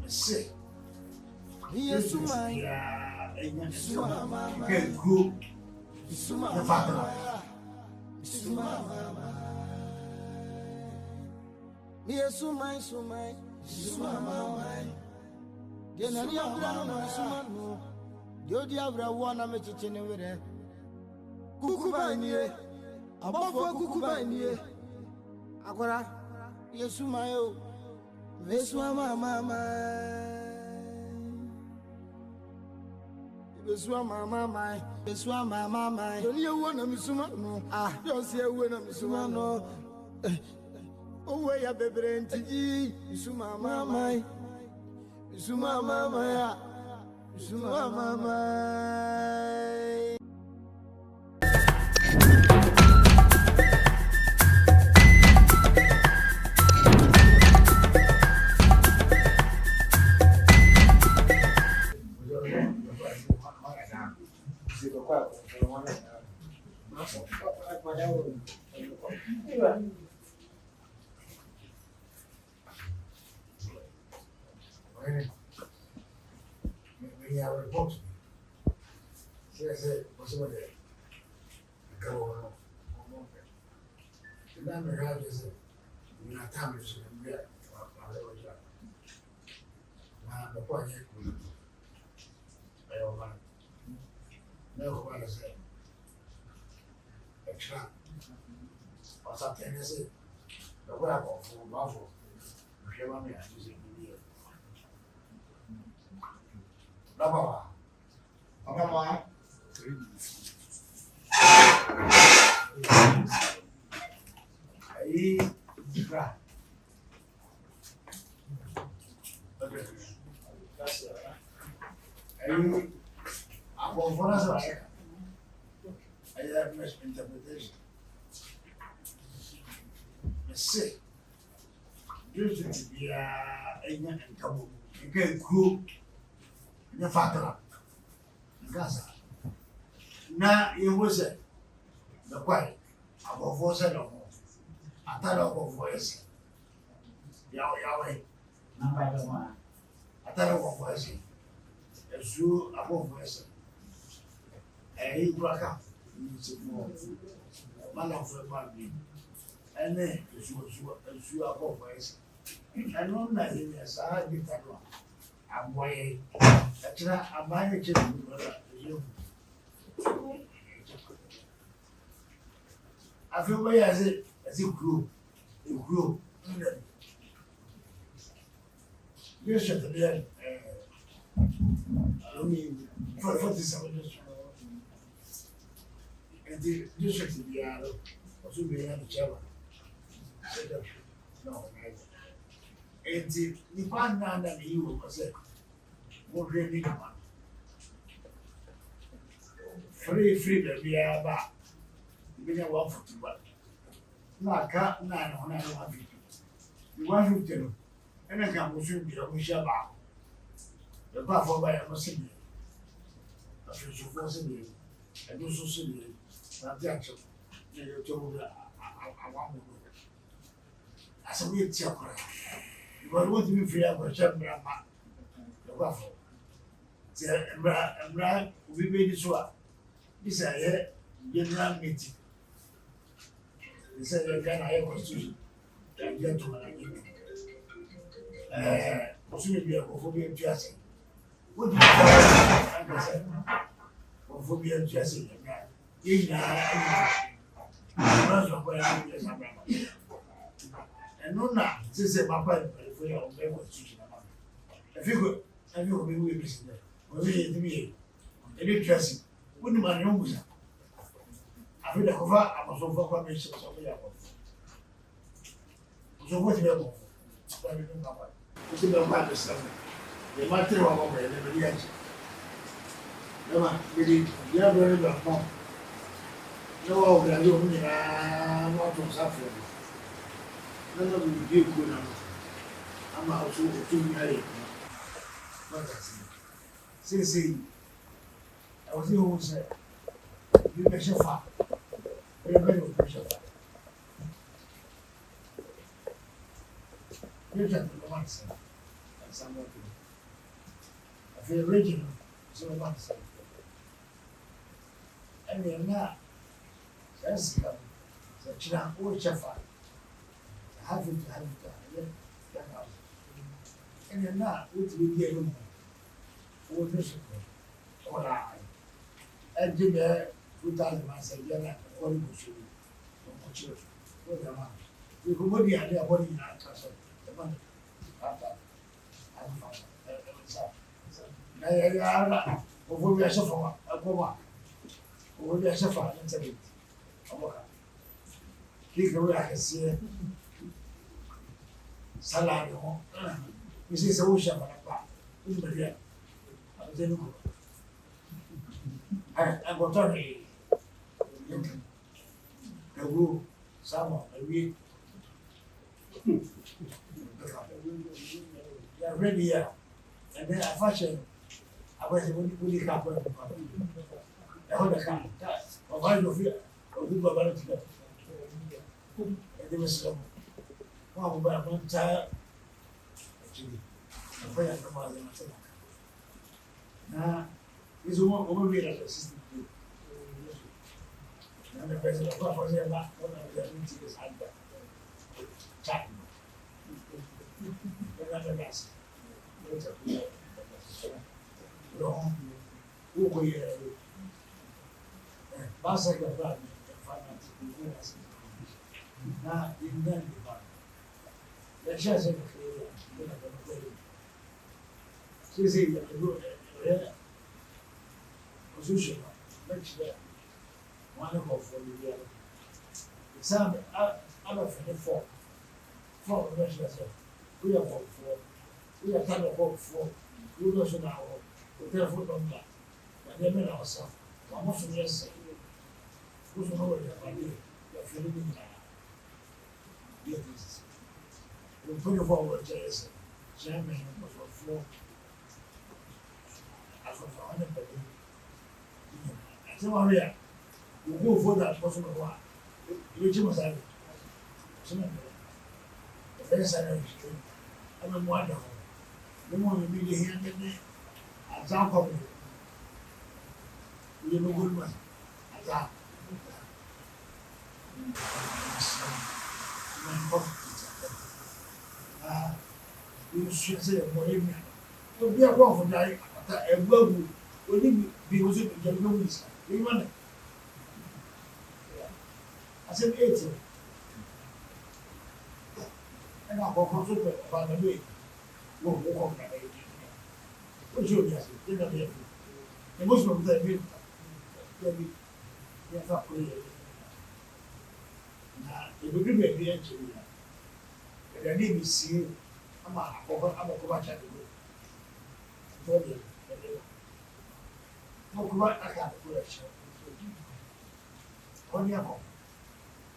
Say, Yes, my group, the father. Yes, my Jenny Abraham, Sumano, Jody Abra, one of the kitchen over there. Kukubani, above Kukubani. Agora, yes, my own. Yes, mama. Yes, mama. Yes, mama. Don't you want a Missumano? Ah, don't say a win of Missumano. Oh, where you be brain to ye, Missuma mama. Missuma mama. Missuma mama. We have a report. I said, what's over there? Go on. The number of is we are time to get the project. I don't want no one is it. Extra or something is it? The web of Buffalo. If you want me, I'm using the Baba. Baba. Aí, pra. Aí, a conferência vai. Aí é a minha interpretation. Mas se, Deus te via em Cabo, em que grupo, em Fatela, em casa. Na eu vou ser, da qual a vovó se não, a tal a vovó esse, Yahweh, Não vai tomar. a tal a vovó esse, eu sou a vovó esse, é ir para cá, mas não foi mal bem, é né, eu sou a vovó esse, é não na linha essa de tal a boia, é tirar a baia que eu I feel way as it grew. It grew. You should have been, I mean, for 47 years. And the district to be out of, or to be out of Java. No, and the one now that you was it. What really one. Free, baby, about. Benya 141 na aka na 150 150 no ena ka mo so bi o mo hia ba e ba fo ba ya mo se bi a fi so fo se bi e do so se bi na ti a cho ne yo to mo a wa mo asa mi ti akora e ba wo ti mi fi ya ko che mra ma e ba fo ti mra ubi be di so a bisa ye general meeting. They said they're going to have a constitution. They get to an possibly a homophobia dressing. What do you call it? Homophobia dressing. And no, now, this is my point. If we are on the constitution, if you could, and you will be missing there. We need to be any dressing. Wouldn't my own was. I feel like I'm so far from it. So, what you have? What's the matter? The matter of the reaction. Never, really, you have very well come. No, they are doing not from suffering. None of you give good enough. I'm also too married. Since I was the who said, you make your father. Everybody will push up. You just do the one thing. somewhere to I feel original, so much. And then now, that's the China or Jaffa. Have it, and then now, which we get them for this. And did 2000 I said, yeah, all you should do. You could put the idea of what you have to say. The money. After I'm fine. Before we are so far, a woman. We are so far, let's say. Keep the way I can see it. Salary. This is a wish of a bar. I'm going to the rule, someone, a week. They're ready here. And then I fashion, I was really happy. I hold the car. Or why you feel? Or do go about it. And there was some one time. Actually, I'm afraid I'm not going to now, this woman made an assistant. And the president of course, one of the meetings is at the chatting. Another guest. Long, who were you? Basa Gabani, the finance. Now, in then, the chess in the she's a good position. Next there, wonderful for the other. Some other for four measures. We are for we are kind of hope for you know so now. We therefore don't that. But they made ourselves. Almost yes. Who's know what you're feeling that? We put it forward, Jason. Chairman was for so Maria, you go for that possible one. You must have it. The first I know I'm wonderful. The more you be here, I'm coming. You know, good one. You should say more in to be a one for die. A well, we need be using the Japanese. We want it. I said 80. And I'll go about the way. Won't walk that way. What should you say? You're not here. The Muslim of that people. They're not clear. Now, if we give it the entry, the name is see. I'm a Kovacha. Talk about a calculation. On your home.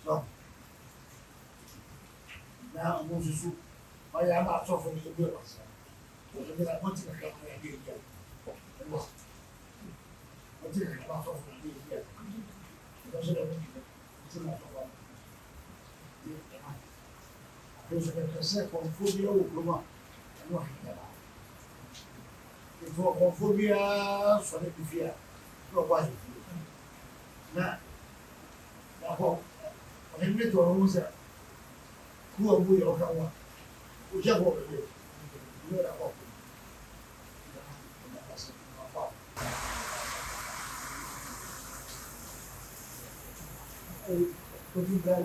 So now Moses, I am not so for the girls. I want to get what is it about of the year? There's a second phobia will come up. For phobia, for the fear, no why. Now, when you meet your own, who are we or come whichever way, you are a putting that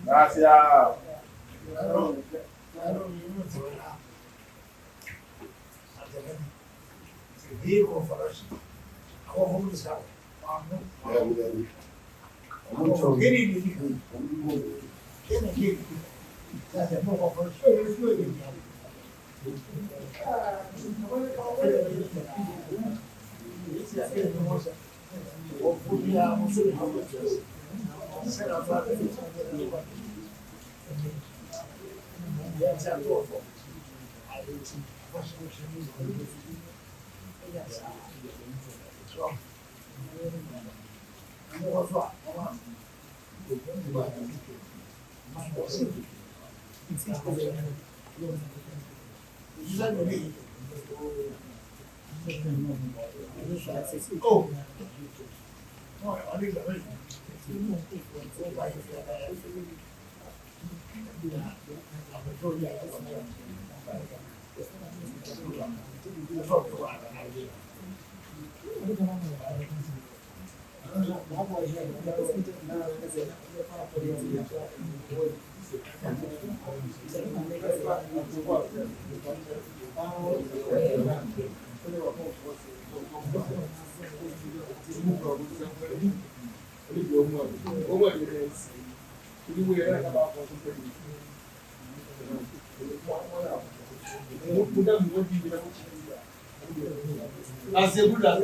Gracias. Vehicle for us. How home is that? I'm getting it. That's a mobile for sure. Oh, I think that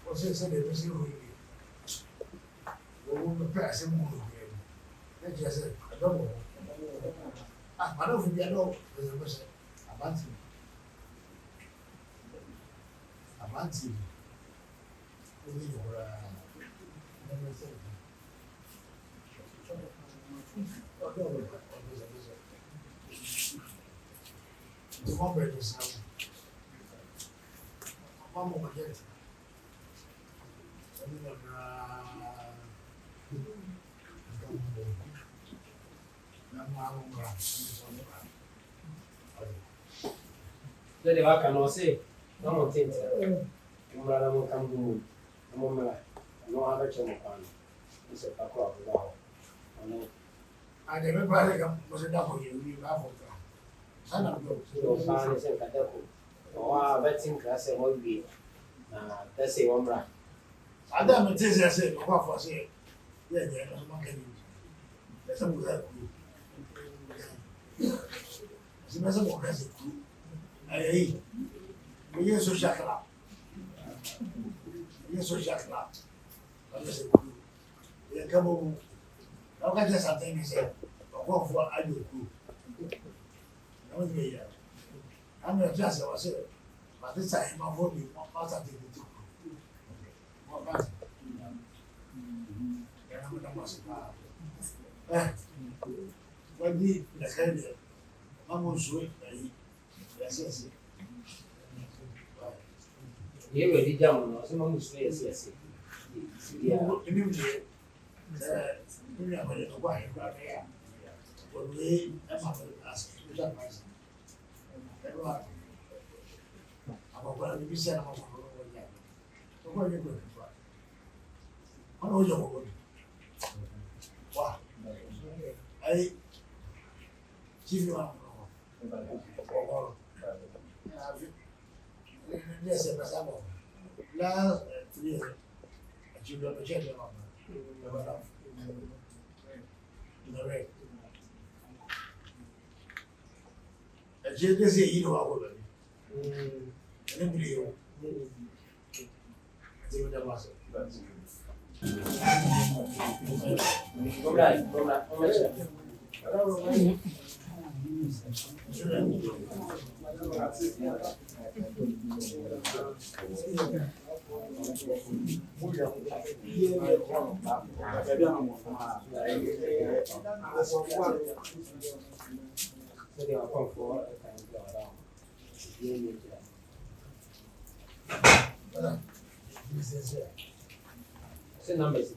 Você sabe, você não vou pegar esse mundo. É que essa, não. Ah, mas não fui não, você avance. Avance. Ele ora. Não sei. Vamos ver isso. Vamos ver. Jadi wakan wase, namun tinta, umrah namun kambu, namun mela, no ada cuma kan, bisa tak kuat dah. Ada beberapa yang masih dah boleh ni apa tu? Sana tu. So sana sen kada ku, wah betin kelas yang lebih, nah tesi umrah. Ada macam saya apa fase, ya semua kini. Saya muda. Semasa muda sih. Aí, ninguém sou chacra. Ninguém sou chacra. Olha esse cu. E acabou. Não quer dizer que tem que ser. Eu vou falar aí do cu. Não me veja. A minha classe vai ser. Mas isso aí, mas vou me passar de tudo. Vou passar. Eu não me dá mais nada. Vai vir na cadeia. Vamos ver aí. Ye wedi jamu no, semua musuh yes. Ini dia. Ini apa dia buat yang berapa? Boleh emang berkas sudah mas. Kedua, apa boleh bisa nama orang. Semua yang berbuat. Mana ujung buat? Wah, ay, cium Dia se pasaba. La fría. Aquí lo peché de mamá. Una vez. Aquí te se ido a volver. El empleo. Tiene una base. Ese nombre es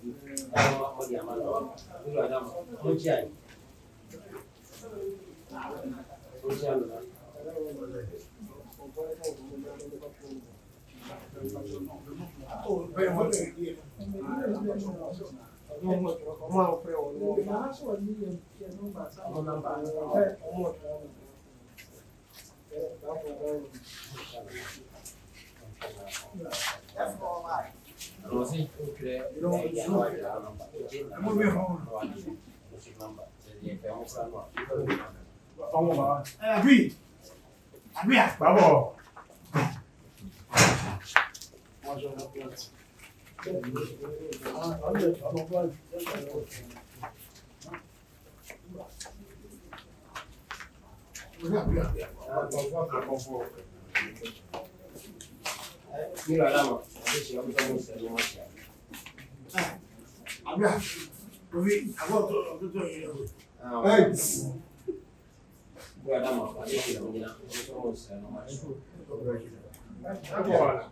mau diaman dulu ada ujian. Ujian lah. No sih, Abi, vamos. Mira alama, adesso la cosa non serve mai. Abbiamo, così, a volte ho detto io. Guarda, ma adesso la mia non serve mai. Agora.